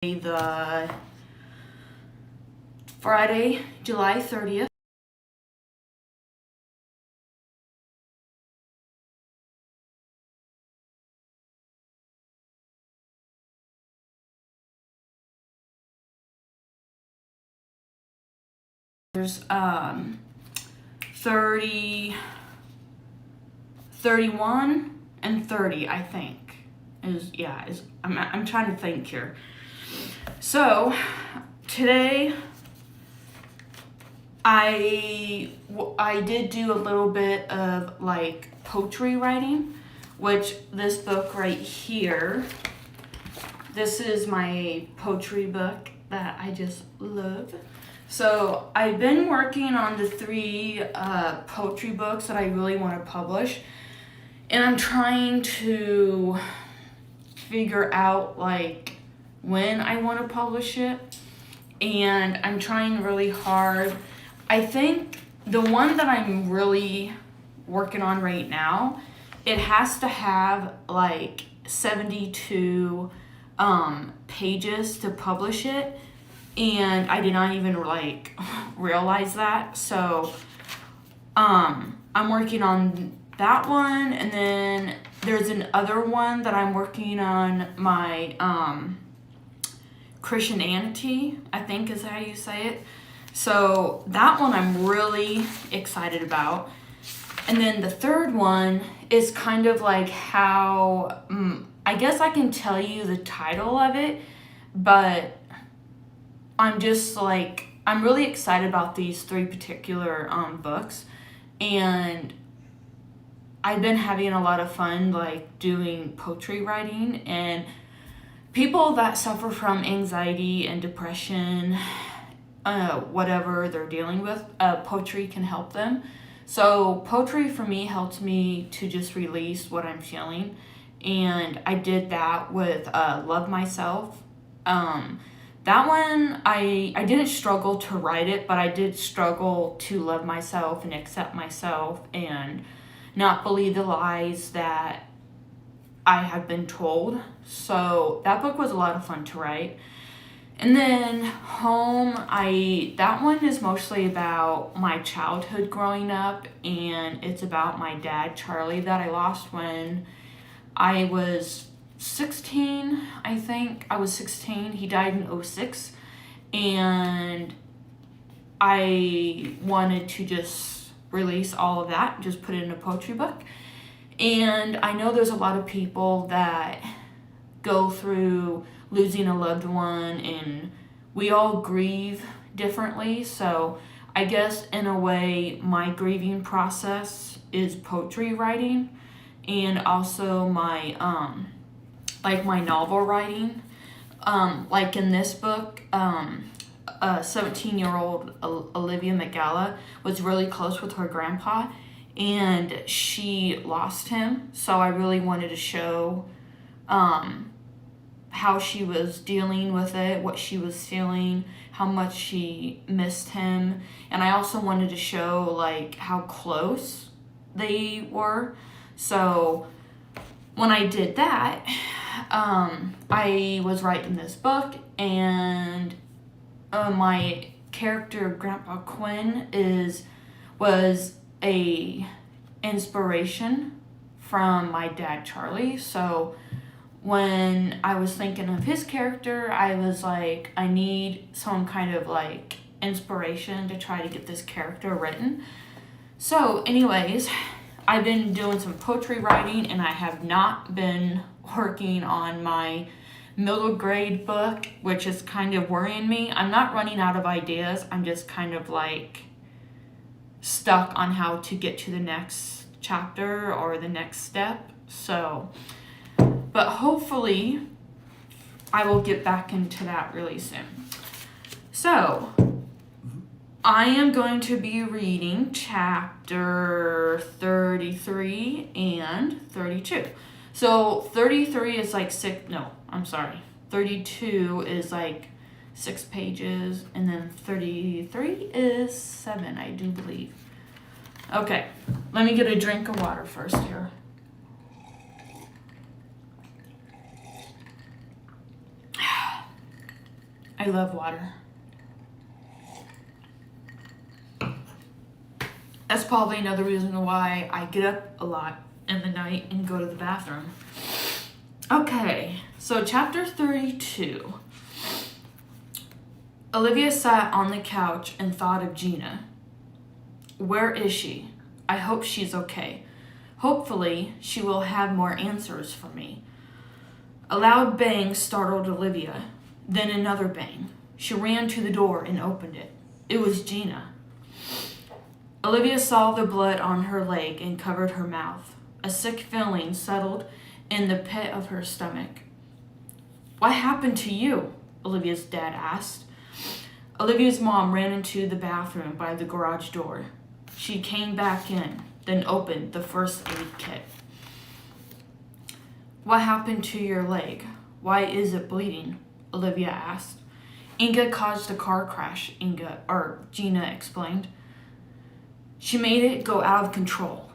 the Friday, July 30th. There's 30, 31, and 30, I think. I'm trying to think here. So today I did do a little bit of like poetry writing, which this book right here, this is my poetry book that I just love. So I've been working on the 3 poetry books that I really want to publish, and I'm trying to figure out like when I want to publish it, and I'm trying really hard. I think the one that I'm really working on right now, it has to have like 72 pages to publish it, and I did not even like realize that. So I'm working on that one, and then there's another one that I'm working on, my Christianity, I think is how you say it. So that one I'm really excited about. And then the third one is kind of like how, I guess I can tell you the title of it, but I'm just like, I'm really excited about these 3 particular books, and I've been having a lot of fun like doing poetry writing, and people that suffer from anxiety and depression, whatever they're dealing with, poetry can help them. So poetry for me helps me to just release what I'm feeling, and I did that with Love Myself. That one, I didn't struggle to write it, but I did struggle to love myself and accept myself and not believe the lies that I have been told. So that book was a lot of fun to write. And then Home, that one is mostly about my childhood growing up, and it's about my dad, Charlie, that I lost when I was 16, I think. I was 16. He died in 2006, and I wanted to just release all of that, just put it in a poetry book. And I know there's a lot of people that go through losing a loved one, and we all grieve differently. So I guess in a way my grieving process is poetry writing, and also my like my novel writing. Like in this book, 17-year-old Olivia McGalla was really close with her grandpa, and she lost him. So I really wanted to show how she was dealing with it, what she was feeling, how much she missed him. And I also wanted to show like how close they were. So when I did that, I was writing this book, and my character Grandpa Quinn was a inspiration from my dad Charlie. So when I was thinking of his character, I was like, I need some kind of like inspiration to try to get this character written. So anyways, I've been doing some poetry writing, and I have not been working on my middle grade book, which is kind of worrying me. I'm not running out of ideas. I'm just kind of like stuck on how to get to the next chapter or the next step. So, but hopefully I will get back into that really soon. So I am going to be reading chapter 33 and 32. So 33 is like 32 is like 6 pages, and then 33 is 7, I do believe. Okay, let me get a drink of water first here. I love water. That's probably another reason why I get up a lot in the night and go to the bathroom. Okay, so chapter 32. Olivia sat on the couch and thought of Gina. Where is she? I hope she's okay. Hopefully, she will have more answers for me. A loud bang startled Olivia, then another bang. She ran to the door and opened it. It was Gina. Olivia saw the blood on her leg and covered her mouth. A sick feeling settled in the pit of her stomach. What happened to you? Olivia's dad asked. Olivia's mom ran into the bathroom by the garage door. She came back in, then opened the first aid kit. What happened to your leg? Why is it bleeding? Olivia asked. Inga caused a car crash, Gina explained. She made it go out of control.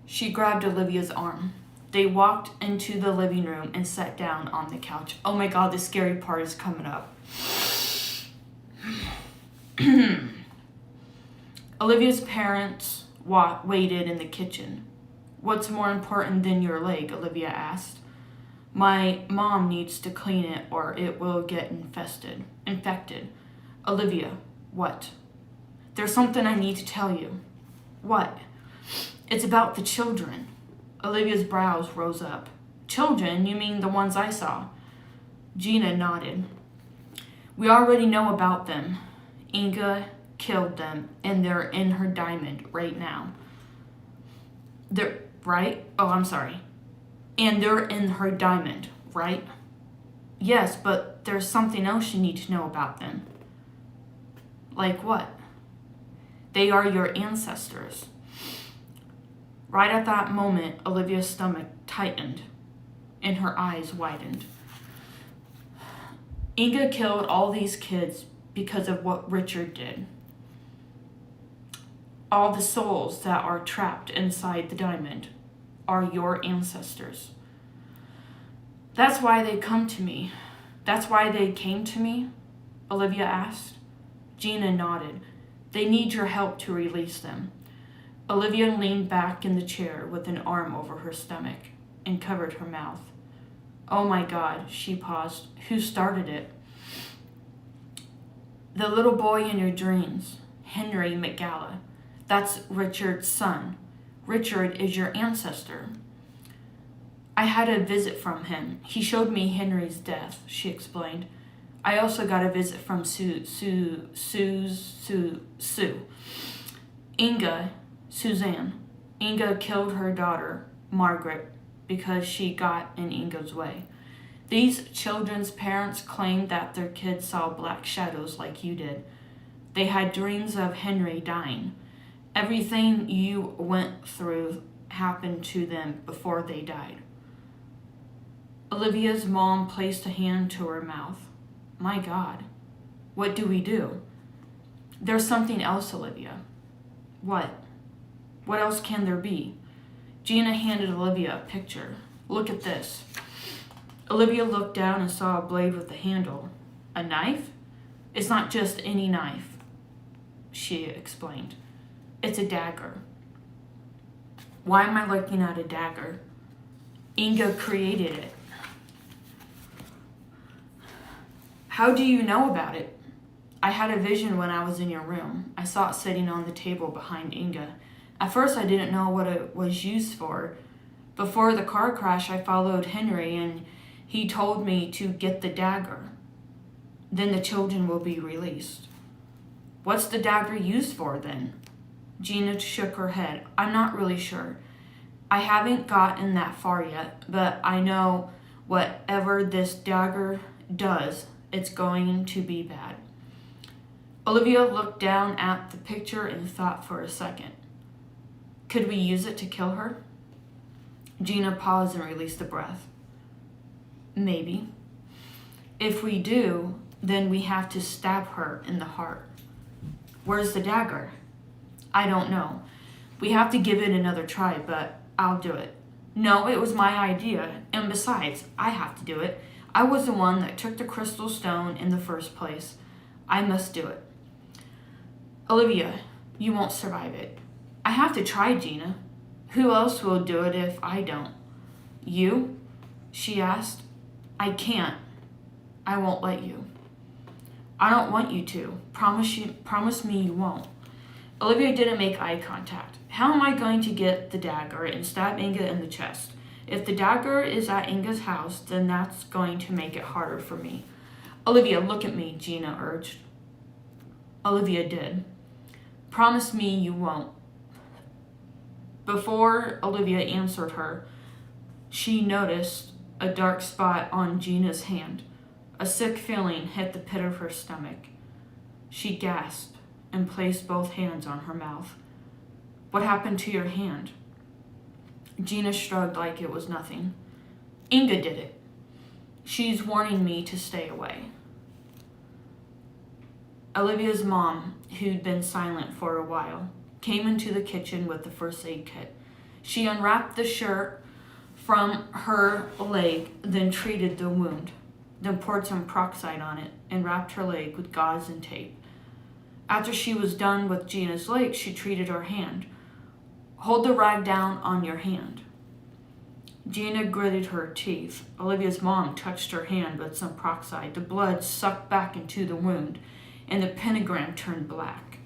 She grabbed Olivia's arm. They walked into the living room and sat down on the couch. Oh my God, the scary part is coming up. Olivia's parents waited in the kitchen. What's more important than your leg? Olivia asked. My mom needs to clean it or it will get infected. Olivia, what? There's something I need to tell you. What? It's about the children. Olivia's brows rose up. Children? You mean the ones I saw? Gina nodded. We already know about them. Inga killed them, and they're in her diamond right now. They're, right? Oh, I'm sorry. And they're in her diamond, right? Yes, but there's something else you need to know about them. Like what? They are your ancestors. Right at that moment, Olivia's stomach tightened and her eyes widened. Inga killed all these kids because of what Richard did. All the souls that are trapped inside the diamond are your ancestors. That's why they come to me. That's why they came to me? Olivia asked. Gina nodded. They need your help to release them. Olivia leaned back in the chair with an arm over her stomach and covered her mouth. Oh my God, she paused. Who started it? The little boy in your dreams, Henry McGalla. That's Richard's son. Richard is your ancestor. I had a visit from him. He showed me Henry's death, she explained. I also got a visit from Sue. Suzanne. Inga killed her daughter, Margaret, because she got in Inga's way. These children's parents claimed that their kids saw black shadows like you did. They had dreams of Henry dying. Everything you went through happened to them before they died. Olivia's mom placed a hand to her mouth. My God, what do we do? There's something else, Olivia. What? What else can there be? Gina handed Olivia a picture. Look at this. Olivia looked down and saw a blade with a handle. A knife? It's not just any knife, she explained. It's a dagger. Why am I looking at a dagger? Inga created it. How do you know about it? I had a vision when I was in your room. I saw it sitting on the table behind Inga. At first, I didn't know what it was used for. Before the car crash, I followed Henry, and he told me to get the dagger. Then the children will be released. What's the dagger used for, then? Gina shook her head. I'm not really sure. I haven't gotten that far yet, but I know whatever this dagger does, it's going to be bad. Olivia looked down at the picture and thought for a second. Could we use it to kill her? Gina paused and released a breath. Maybe. If we do, then we have to stab her in the heart. Where's the dagger? I don't know. We have to give it another try, but I'll do it. No, it was my idea, and besides, I have to do it. I was the one that took the crystal stone in the first place. I must do it. Olivia, you won't survive it. I have to try, Gina. Who else will do it if I don't? You? She asked. I can't. I won't let you. I don't want you to. Promise me you won't. Olivia didn't make eye contact. How am I going to get the dagger and stab Inga in the chest? If the dagger is at Inga's house, then that's going to make it harder for me. Olivia, look at me, Gina urged. Olivia did. Promise me you won't. Before Olivia answered her, she noticed a dark spot on Gina's hand. A sick feeling hit the pit of her stomach. She gasped and placed both hands on her mouth. What happened to your hand? Gina shrugged like it was nothing. Inga did it. She's warning me to stay away. Olivia's mom, who'd been silent for a while, came into the kitchen with the first aid kit. She unwrapped the shirt from her leg, then treated the wound, then poured some peroxide on it and wrapped her leg with gauze and tape. After she was done with Gina's leg, she treated her hand. Hold the rag down on your hand. Gina gritted her teeth. Olivia's mom touched her hand with some peroxide. The blood sucked back into the wound, and the pentagram turned black.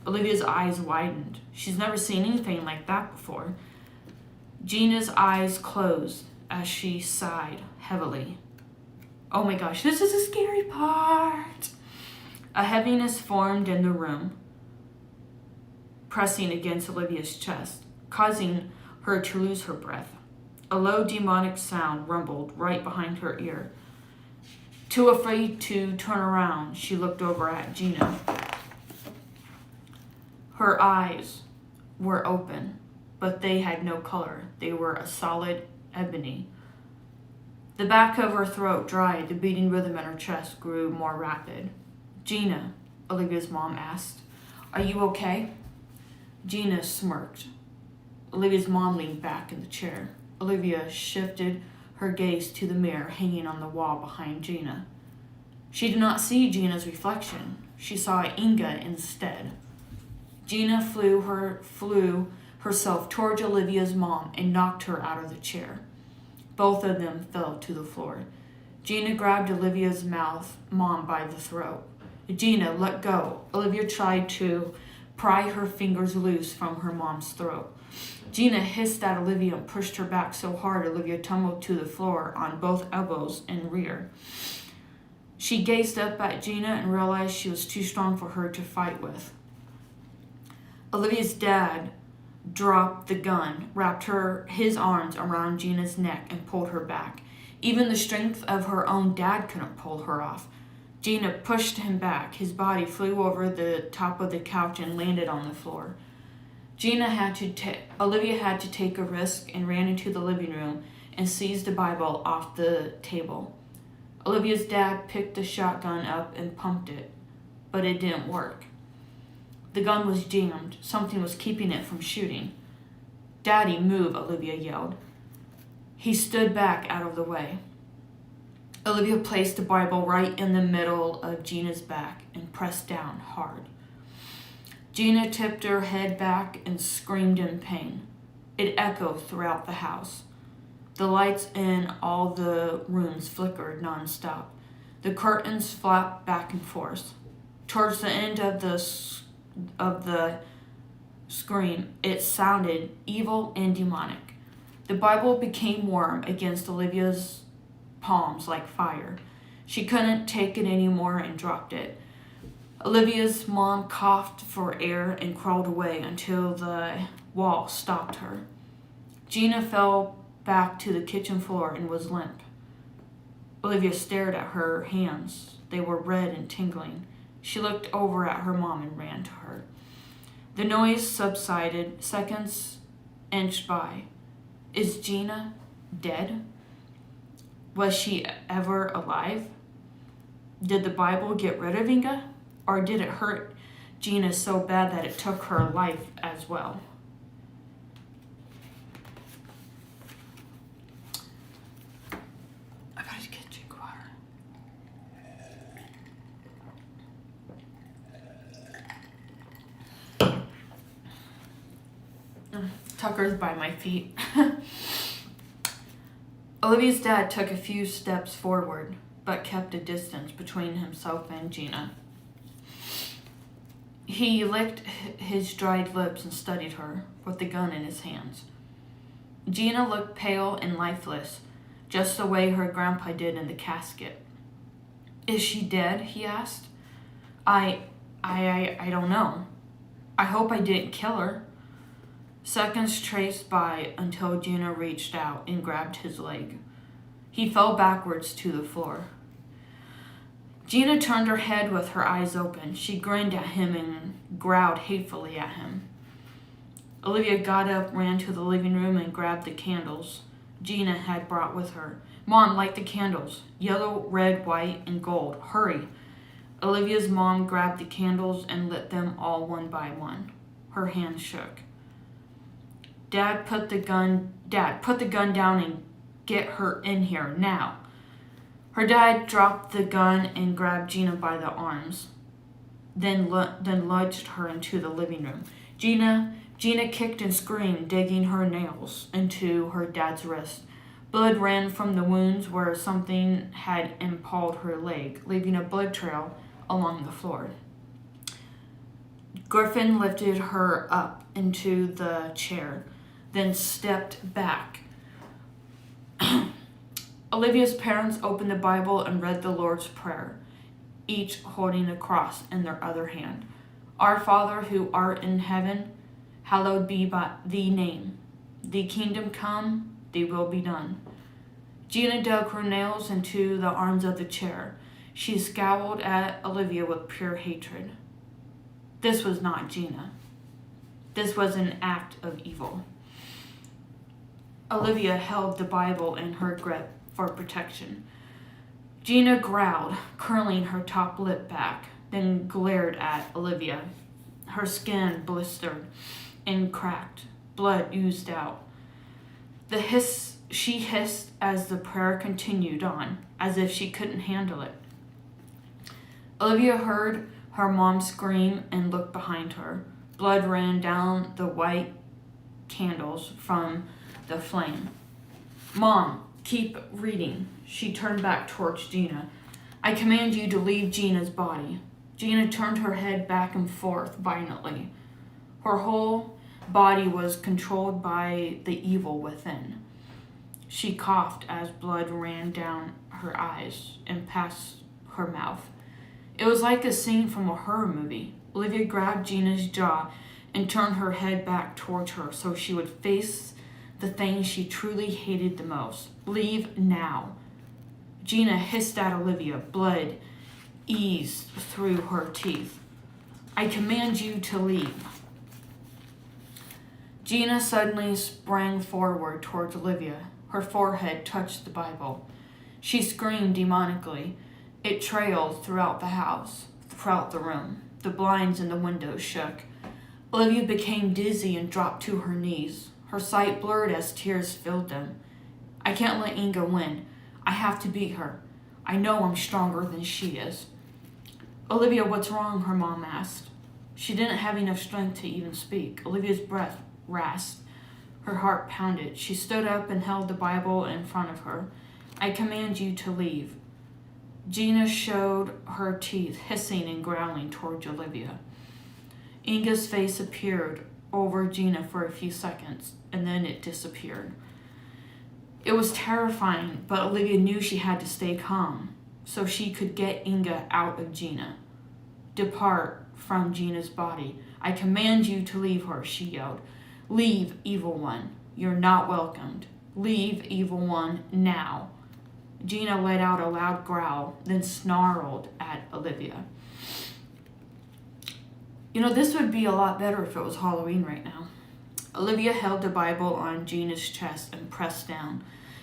Olivia's eyes widened. She's never seen anything like that before. Gina's eyes closed as she sighed heavily. Oh my gosh, this is the scary part. A heaviness formed in the room, pressing against Olivia's chest, causing her to lose her breath. A low demonic sound rumbled right behind her ear. Too afraid to turn around, she looked over at Gina. Her eyes were open, but they had no color. They were a solid ebony. The back of her throat dried. The beating rhythm in her chest grew more rapid. Gina, Olivia's mom asked, are you okay? Gina smirked. Olivia's mom leaned back in the chair. Olivia shifted her gaze to the mirror hanging on the wall behind Gina. She did not see Gina's reflection. She saw Inga instead. Gina flew herself towards Olivia's mom and knocked her out of the chair. Both of them fell to the floor. Gina grabbed Olivia's mom by the throat. Gina, let go. Olivia tried to pry her fingers loose from her mom's throat. Gina hissed at Olivia and pushed her back so hard Olivia tumbled to the floor on both elbows and rear. She gazed up at Gina and realized she was too strong for her to fight with. Olivia's dad dropped the gun, wrapped his arms around Gina's neck, and pulled her back. Even the strength of her own dad couldn't pull her off. Gina pushed him back. His body flew over the top of the couch and landed on the floor. Olivia had to take a risk and ran into the living room and seized the Bible off the table. Olivia's dad picked the shotgun up and pumped it, but it didn't work. The gun was jammed. Something was keeping it from shooting. Daddy, move, Olivia yelled. He stood back out of the way. Olivia placed the Bible right in the middle of Gina's back and pressed down hard. Gina tipped her head back and screamed in pain. It echoed throughout the house. The lights in all the rooms flickered nonstop. The curtains flapped back and forth. Towards the end of the scream, it sounded evil and demonic. The Bible became warm against Olivia's palms like fire. She couldn't take it anymore and dropped it. Olivia's mom coughed for air and crawled away until the wall stopped her. Gina fell back to the kitchen floor and was limp. Olivia stared at her hands. They were red and tingling. She looked over at her mom and ran to her. The noise subsided. Seconds inched by. Is Gina dead? Was she ever alive? Did the Bible get rid of Inga? Or did it hurt Gina so bad that it took her life as well? I gotta get you. Tucker's by my feet. Olivia's dad took a few steps forward, but kept a distance between himself and Gina. He licked his dried lips and studied her, with the gun in his hands. Gina looked pale and lifeless, just the way her grandpa did in the casket. "Is she dead?" he asked. I don't know. I hope I didn't kill her." Seconds traced by until Gina reached out and grabbed his leg. He fell backwards to the floor. Gina turned her head with her eyes open. She grinned at him and growled hatefully at him. Olivia got up, ran to the living room, and grabbed the candles Gina had brought with her. "Mom, light the candles. Yellow, red, white, and gold. Hurry." Olivia's mom grabbed the candles and lit them all one by one. Her hands shook. Dad, put the gun down and get her in here, now." Her dad dropped the gun and grabbed Gina by the arms, then lunged her into the living room. Gina kicked and screamed, digging her nails into her dad's wrist. Blood ran from the wounds where something had impaled her leg, leaving a blood trail along the floor. Griffin lifted her up into the chair, then stepped back. Olivia's parents opened the Bible and read the Lord's Prayer, each holding a cross in their other hand. "Our Father who art in heaven, hallowed be thy name. Thy kingdom come, thy will be done." Gina dug her nails into the arms of the chair. She scowled at Olivia with pure hatred. This was not Gina. This was an act of evil. Olivia held the Bible in her grip for protection. Gina growled, curling her top lip back, then glared at Olivia. Her skin blistered and cracked. Blood oozed out. She hissed as the prayer continued on, as if she couldn't handle it. Olivia heard her mom scream and looked behind her. Blood ran down the white candles from the flame. "Mom, keep reading." She turned back towards Gina. "I command you to leave Gina's body." Gina turned her head back and forth violently. Her whole body was controlled by the evil within. She coughed as blood ran down her eyes and past her mouth. It was like a scene from a horror movie. Olivia grabbed Gina's jaw and turned her head back towards her so she would face the thing she truly hated the most. "Leave now." Gina hissed at Olivia. Blood eased through her teeth. "I command you to leave." Gina suddenly sprang forward towards Olivia. Her forehead touched the Bible. She screamed demonically. It trailed throughout the house, throughout the room. The blinds in the windows shook. Olivia became dizzy and dropped to her knees. Her sight blurred as tears filled them. "I can't let Inga win. I have to beat her. I know I'm stronger than she is." "Olivia, what's wrong?" her mom asked. She didn't have enough strength to even speak. Olivia's breath rasped. Her heart pounded. She stood up and held the Bible in front of her. "I command you to leave." Gina showed her teeth, hissing and growling towards Olivia. Inga's face appeared over Gina for a few seconds, and then it disappeared. It was terrifying, but Olivia knew she had to stay calm so she could get Inga out of Gina. "Depart from Gina's body. I command you to leave her," she yelled. "Leave, evil one. You're not welcomed. Leave, evil one, now." Gina let out a loud growl, then snarled at Olivia. This would be a lot better if it was Halloween right now. Olivia held the Bible on Gina's chest and pressed down.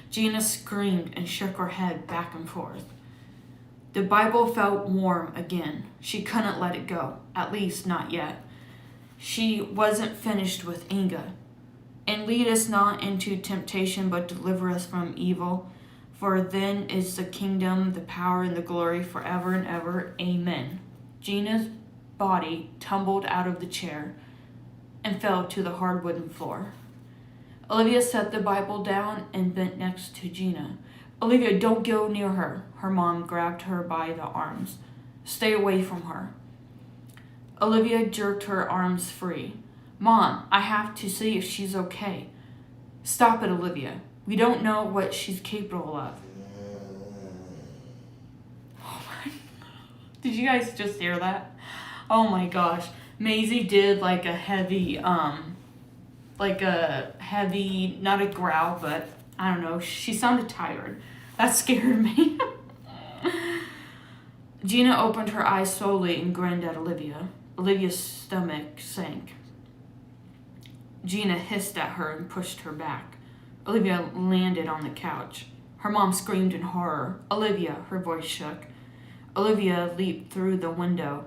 Gina screamed and shook her head back and forth. The Bible felt warm again. She couldn't let it go, at least not yet. She wasn't finished with Inga. "And lead us not into temptation, but deliver us from evil. For then is the kingdom, the power, and the glory forever and ever. Amen." Gina's body tumbled out of the chair and fell to the hard wooden floor. Olivia set the Bible down and bent next to Gina. Olivia, don't go near her. Her mom grabbed her by the arms. Stay away from her. Olivia jerked her arms free. Mom, I have to see if she's okay. Stop it, Olivia. We don't know what she's capable of. Oh my. Did you guys just hear that? Oh my gosh. Maisie did like a heavy, not a growl, but I don't know. She sounded tired. That scared me. Gina opened her eyes slowly and grinned at Olivia. Olivia's stomach sank. Gina hissed at her and pushed her back. Olivia landed on the couch. Her mom screamed in horror. Olivia, her voice shook. Olivia leaped through the window.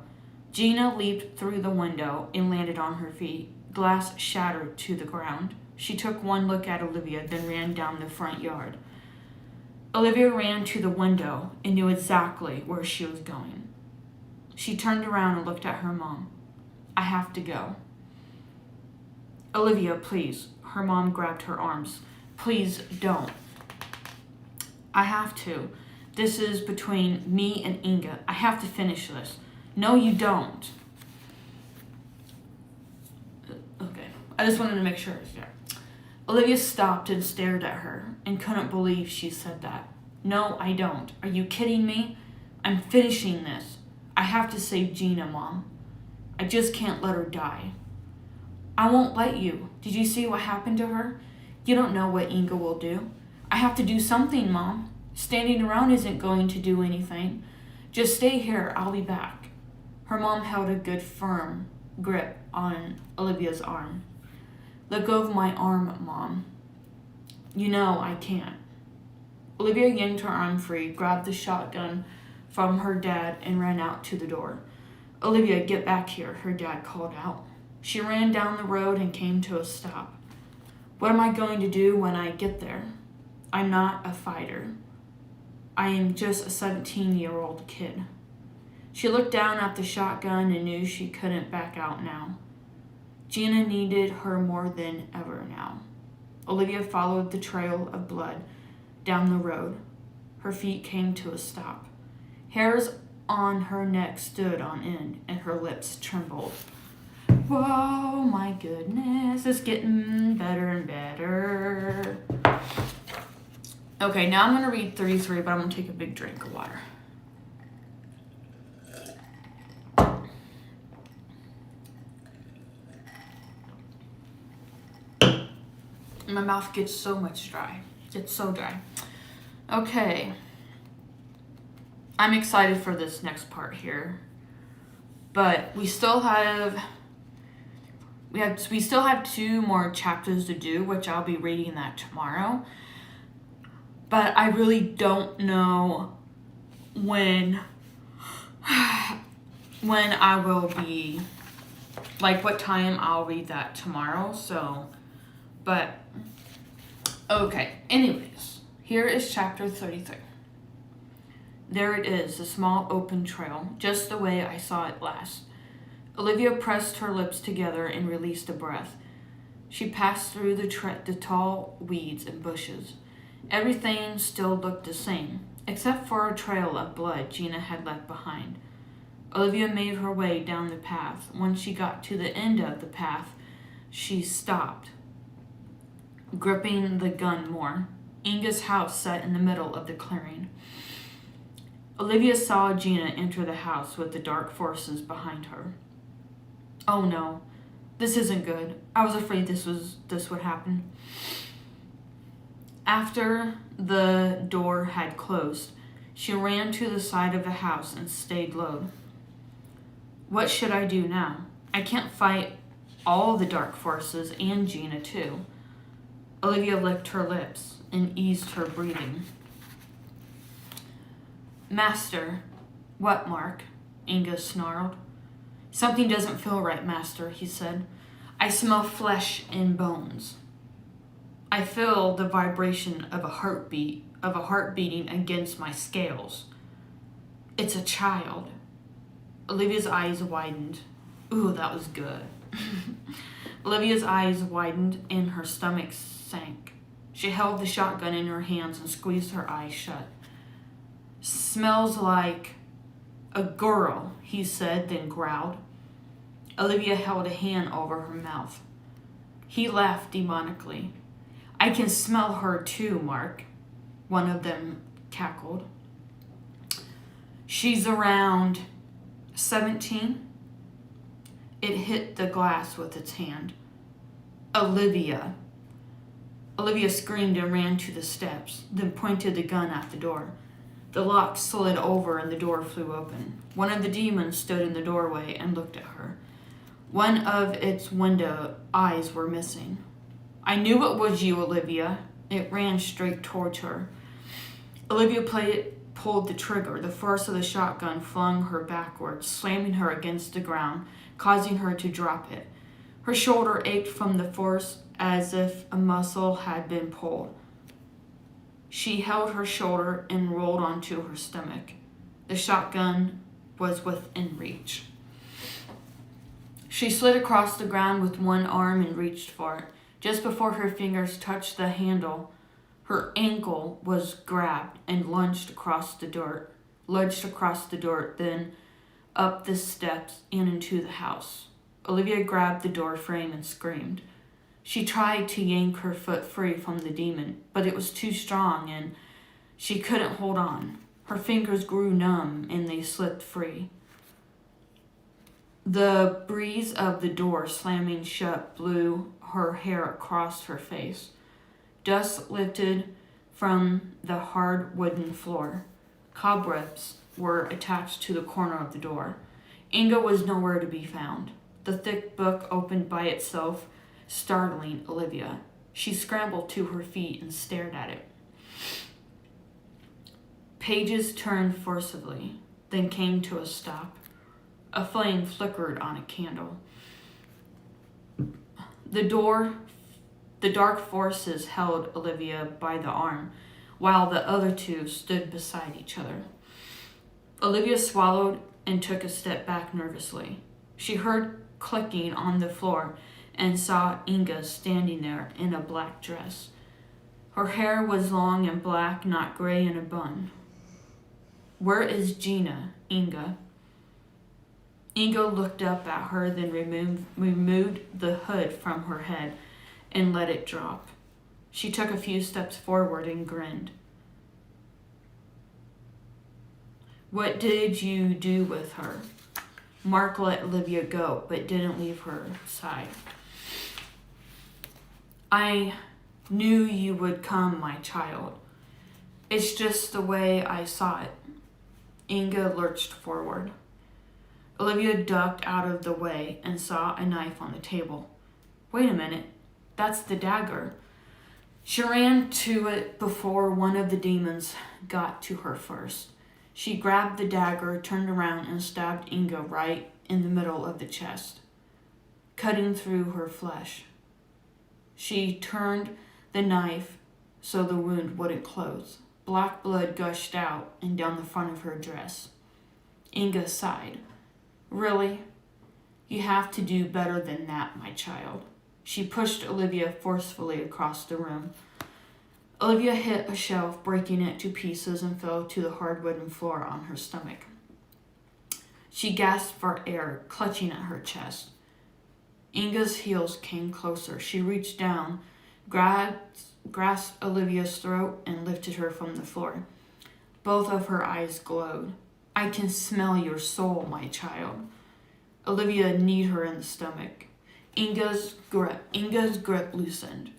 Gina leaped through the window and landed on her feet. Glass shattered to the ground. She took one look at Olivia, then ran down the front yard. Olivia ran to the window and knew exactly where she was going. She turned around and looked at her mom. I have to go. Olivia, please. Her mom grabbed her arms. Please don't. I have to. This is between me and Inga. I have to finish this. No, you don't. Okay. I just wanted to make sure. Yeah. Olivia stopped and stared at her and couldn't believe she said that. No, I don't. Are you kidding me? I'm finishing this. I have to save Gina, Mom. I just can't let her die. I won't let you. Did you see what happened to her? You don't know what Inga will do. I have to do something, Mom. Standing around isn't going to do anything. Just stay here. I'll be back. Her mom held a good firm grip on Olivia's arm. Let go of my arm, Mom. You know I can't. Olivia yanked her arm free, grabbed the shotgun from her dad, and ran out to the door. Olivia, get back here, her dad called out. She ran down the road and came to a stop. What am I going to do when I get there? I'm not a fighter. I am just a 17-year-old kid. She looked down at the shotgun and knew she couldn't back out now. Gina needed her more than ever now. Olivia followed the trail of blood down the road. Her feet came to a stop. Hairs on her neck stood on end and her lips trembled. Whoa, my goodness, it's getting better and better. Okay, now I'm going to read 33, but I'm going to take a big drink of water. My mouth gets so much dry. It's so dry. Okay. I'm excited for this next part here. But we still have 2 more chapters to do, which I'll be reading that tomorrow. But I really don't know when I will be, like what time I'll read that tomorrow. So, but, okay. Anyways, here is chapter 33. There it is, a small open trail, just the way I saw it last. Olivia pressed her lips together and released a breath. She passed through the tall weeds and bushes. Everything still looked the same, except for a trail of blood Gina had left behind. Olivia made her way down the path. When she got to the end of the path, she stopped, gripping the gun more. Inga's house sat in the middle of the clearing. Olivia saw Gina enter the house with the dark forces behind her. Oh no, this isn't good. I was afraid this would happen. After the door had closed, she ran to the side of the house and stayed low. What should I do now? I can't fight all the dark forces and Gina too. Olivia licked her lips and eased her breathing. Master. What, Mark? Inga snarled. Something doesn't feel right, Master, he said. I smell flesh and bones. I feel the vibration of a heart beating against my scales. It's a child. Olivia's eyes widened. Ooh, that was good. Olivia's eyes widened and her stomach sank. She held the shotgun in her hands and squeezed her eyes shut. "Smells like a girl," he said, then growled. Olivia held a hand over her mouth. He laughed demonically. "I can smell her too, Mark," one of them cackled. "She's around 17? It hit the glass with its hand. "Olivia." Olivia screamed and ran to the steps, then pointed the gun at the door. The lock slid over and the door flew open. One of the demons stood in the doorway and looked at her. One of its window eyes were missing. "I knew it was you, Olivia." It ran straight towards her. Olivia pulled the trigger. The force of the shotgun flung her backwards, slamming her against the ground, causing her to drop it. Her shoulder ached from the force as if a muscle had been pulled. She held her shoulder and rolled onto her stomach. The shotgun was within reach. She slid across the ground with one arm and reached for it. Just before her fingers touched the handle, her ankle was grabbed and lunged across the dirt, then up the steps and into the house. Olivia grabbed the door frame and screamed. She tried to yank her foot free from the demon, but it was too strong and she couldn't hold on. Her fingers grew numb and they slipped free. The breeze of the door slamming shut blew her hair across her face. Dust lifted from the hard wooden floor. Cobwebs were attached to the corner of the door. Inga was nowhere to be found. The thick book opened by itself, startling Olivia. She scrambled to her feet and stared at it. Pages turned forcibly, then came to a stop. A flame flickered on a candle. The dark forces held Olivia by the arm, while the other two stood beside each other. Olivia swallowed and took a step back nervously. She heard clicking on the floor and saw Inga standing there in a black dress. Her hair was long and black, not gray in a bun. "Where is Gina, Inga?" Inga looked up at her, then removed the hood from her head and let it drop. She took a few steps forward and grinned. "What did you do with her?" Mark let Olivia go, but didn't leave her side. "I knew you would come, my child. It's just the way I saw it." Inga lurched forward. Olivia ducked out of the way and saw a knife on the table. "Wait a minute, that's the dagger." She ran to it before one of the demons got to her first. She grabbed the dagger, turned around, and stabbed Inga right in the middle of the chest, cutting through her flesh. She turned the knife so the wound wouldn't close. Black blood gushed out and down the front of her dress. Inga sighed. "Really? You have to do better than that, my child." She pushed Olivia forcefully across the room. Olivia hit a shelf, breaking it to pieces, and fell to the hard wooden floor on her stomach. She gasped for air, clutching at her chest. Inga's heels came closer. She reached down, grasped Olivia's throat, and lifted her from the floor. Both of her eyes glowed. "I can smell your soul, my child." Olivia kneed her in the stomach. Inga's grip loosened.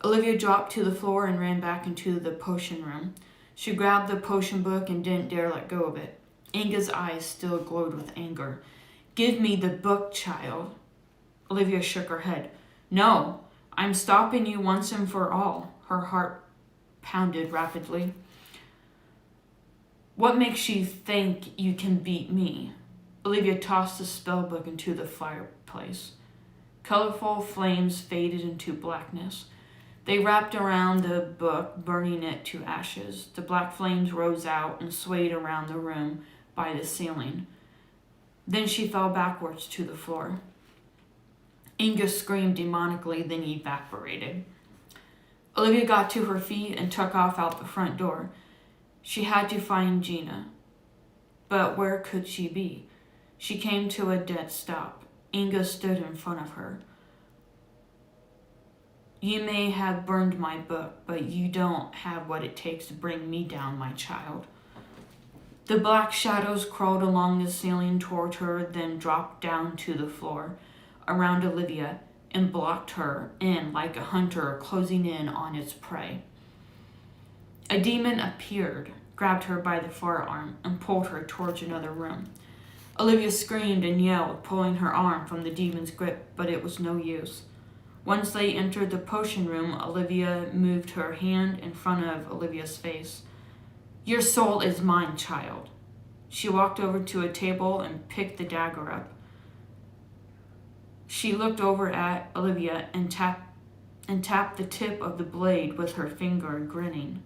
Olivia dropped to the floor and ran back into the potion room. She grabbed the potion book and didn't dare let go of it. Inga's eyes still glowed with anger. "Give me the book, child." Olivia shook her head. "No, I'm stopping you once and for all." Her heart pounded rapidly. "What makes you think you can beat me?" Olivia tossed the spell book into the fireplace. Colorful flames faded into blackness. They wrapped around the book, burning it to ashes. The black flames rose out and swayed around the room by the ceiling. Then she fell backwards to the floor. Inga screamed demonically, then evaporated. Olivia got to her feet and took off out the front door. She had to find Gina. But where could she be? She came to a dead stop. Inga stood in front of her. You may have burned my book, but you don't have what it takes to bring me down, my child. The black shadows crawled along the ceiling toward her, then dropped down to the floor around Olivia and blocked her in like a hunter closing in on its prey. A demon appeared, grabbed her by the forearm, and pulled her towards another room. Olivia screamed and yelled, pulling her arm from the demon's grip, but it was no use. Once they entered the potion room, Olivia moved her hand in front of Olivia's face. Your soul is mine, child. She walked over to a table and picked the dagger up. She looked over at Olivia and tapped the tip of the blade with her finger, grinning.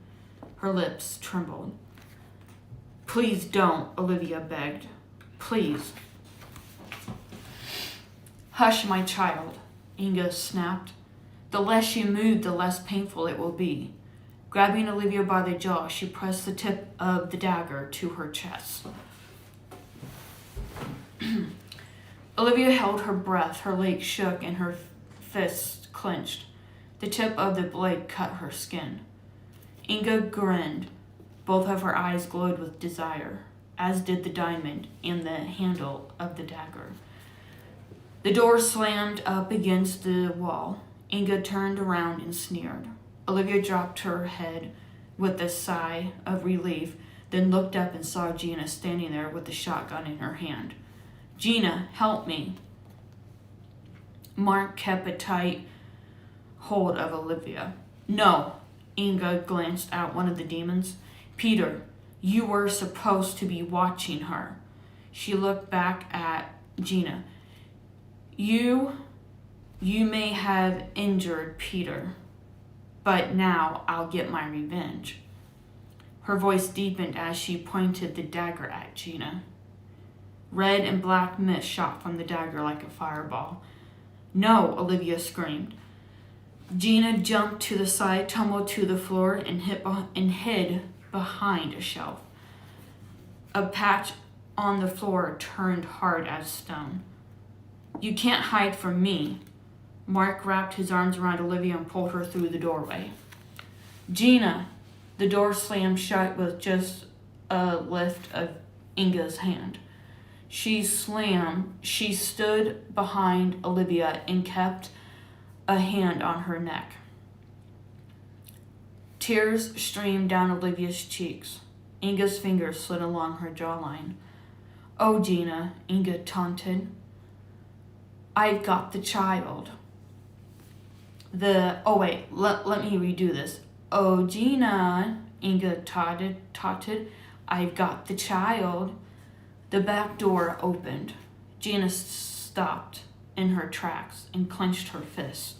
Her lips trembled. Please don't, Olivia begged. Please. Hush, my child, Inga snapped. The less you move, the less painful it will be. Grabbing Olivia by the jaw, she pressed the tip of the dagger to her chest. Olivia held her breath, her legs shook, and her fists clenched. The tip of the blade cut her skin. Inga grinned. Both of her eyes glowed with desire, as did the diamond and the handle of the dagger. The door slammed up against the wall. Inga turned around and sneered. Olivia dropped her head with a sigh of relief, then looked up and saw Gina standing there with the shotgun in her hand. Gina, help me. Mark kept a tight hold of Olivia. No, Inga glanced at one of the demons. Peter, you were supposed to be watching her. She looked back at Gina. You may have injured Peter, but now I'll get my revenge. Her voice deepened as she pointed the dagger at Gina. Red and black mist shot from the dagger like a fireball. No, Olivia screamed. Gina jumped to the side, tumbled to the floor, and hid behind a shelf. A patch on the floor turned hard as stone. You can't hide from me. Mark wrapped his arms around Olivia and pulled her through the doorway. Gina! The door slammed shut with just a lift of Inga's hand. She stood behind Olivia and kept a hand on her neck. Tears streamed down Olivia's cheeks. Inga's fingers slid along her jawline. Oh, Gina, Inga taunted. I've got the child. Let me redo this. Oh, Gina, Inga taunted. I've got the child. The back door opened. Gina stopped in her tracks and clenched her fists.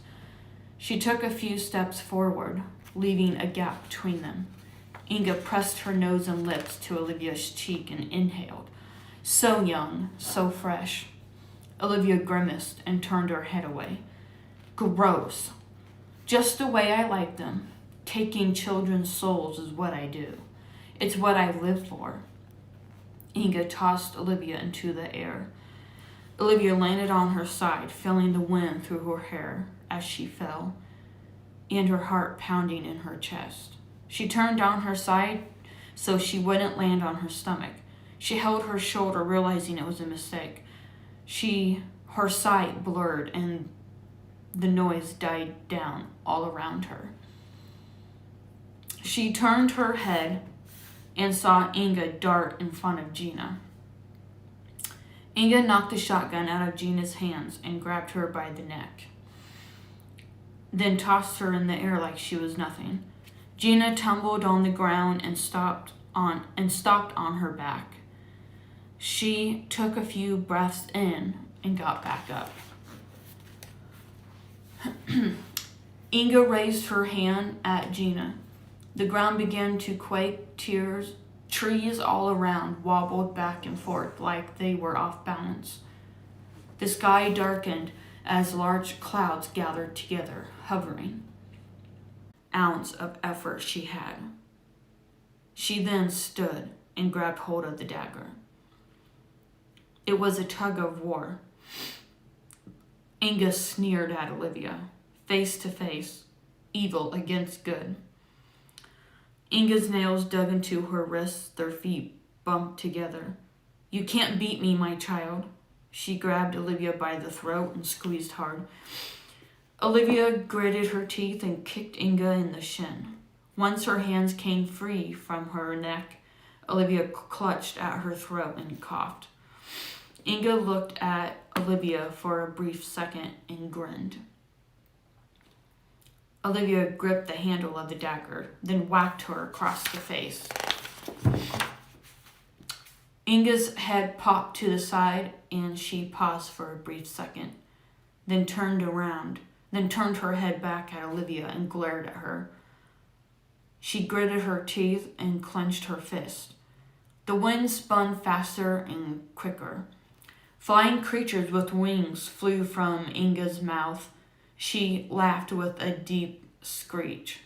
She took a few steps forward, leaving a gap between them. Inga pressed her nose and lips to Olivia's cheek and inhaled. So young, so fresh. Olivia grimaced and turned her head away. Gross. Just the way I like them. Taking children's souls is what I do. It's what I live for. Inga tossed Olivia into the air. Olivia landed on her side, feeling the wind through her hair as she fell, and her heart pounding in her chest. She turned on her side so she wouldn't land on her stomach. She held her shoulder, realizing it was a mistake. Her sight blurred and the noise died down all around her. She turned her head and saw Inga dart in front of Gina. Inga knocked the shotgun out of Gina's hands and grabbed her by the neck, then tossed her in the air like she was nothing. Gina tumbled on the ground and stopped on her back. She took a few breaths in and got back up. Inga raised her hand at Gina. The ground began to quake. Trees all around wobbled back and forth like they were off balance. The sky darkened as large clouds gathered together, hovering. ounce of effort she had. She then stood and grabbed hold of the dagger. It was a tug of war. Inga sneered at Olivia, face to face, evil against good. Inga's nails dug into her wrists, their feet bumped together. You can't beat me, my child. She grabbed Olivia by the throat and squeezed hard. Olivia gritted her teeth and kicked Inga in the shin. Once her hands came free from her neck, Olivia clutched at her throat and coughed. Inga looked at Olivia for a brief second and grinned. Olivia gripped the handle of the dagger, then whacked her across the face. Inga's head popped to the side, and she paused for a brief second, then turned her head back at Olivia and glared at her. She gritted her teeth and clenched her fist. The wind spun faster and quicker. Flying creatures with wings flew from Inga's mouth. She laughed with a deep screech.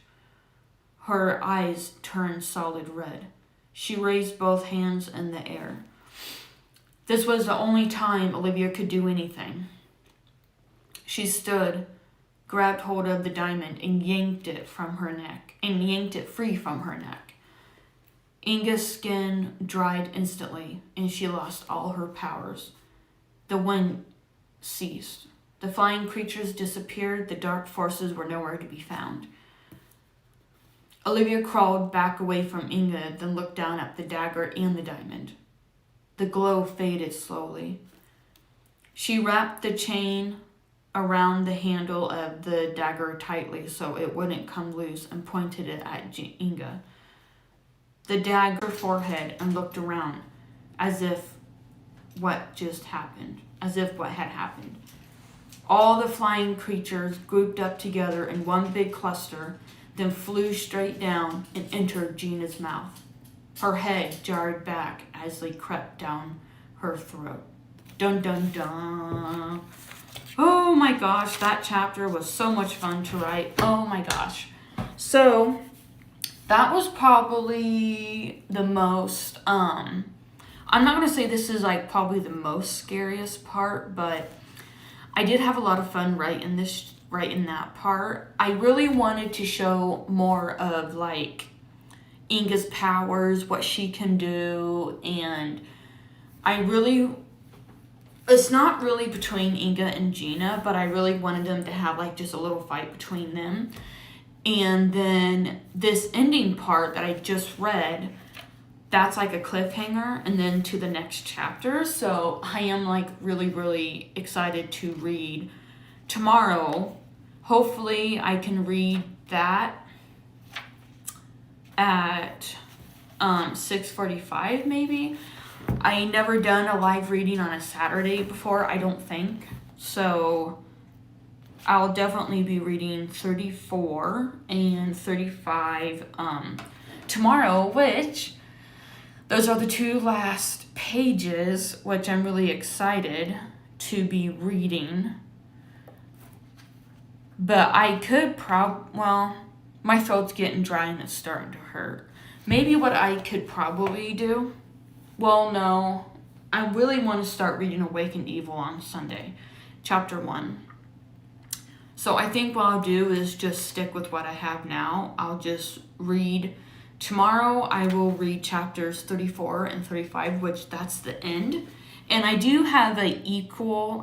Her eyes turned solid red. She raised both hands in the air. This was the only time Olivia could do anything. She stood, grabbed hold of the diamond and yanked it free from her neck. Inga's skin dried instantly, and she lost all her powers. The wind ceased. The flying creatures disappeared. The dark forces were nowhere to be found. Olivia crawled back away from Inga, then looked down at the dagger and the diamond. The glow faded slowly. She wrapped the chain around the handle of the dagger tightly so it wouldn't come loose and pointed it at Inga. The dagger forehead and looked around as if what had happened. All the flying creatures grouped up together in one big cluster, then flew straight down and entered Gina's mouth. Her head jarred back as they crept down her throat. Dun dun dun. Oh my gosh, that chapter was so much fun to write. Oh my gosh. So that was probably the most, I'm not going to say this is like probably the most scariest part, but I did have a lot of fun writing that part. I really wanted to show more of like Inga's powers, what she can do, and it's not really between Inga and Gina, but I really wanted them to have like just a little fight between them. And then this ending part that I just read, that's like a cliffhanger and then to the next chapter. So I am like really, really excited to read tomorrow. Hopefully I can read that at 6:45 maybe. I never done a live reading on a Saturday before, I don't think. So I'll definitely be reading 34 and 35 tomorrow, which those are the two last pages, which I'm really excited to be reading. But I could my throat's getting dry and it's starting to hurt. Maybe what I could probably do, no, I really want to start reading Awakened Evil on Sunday, chapter 1. So I think what I'll do is just stick with what I have now. I'll just read. Tomorrow I will read chapters 34 and 35, which that's the end. And I do have April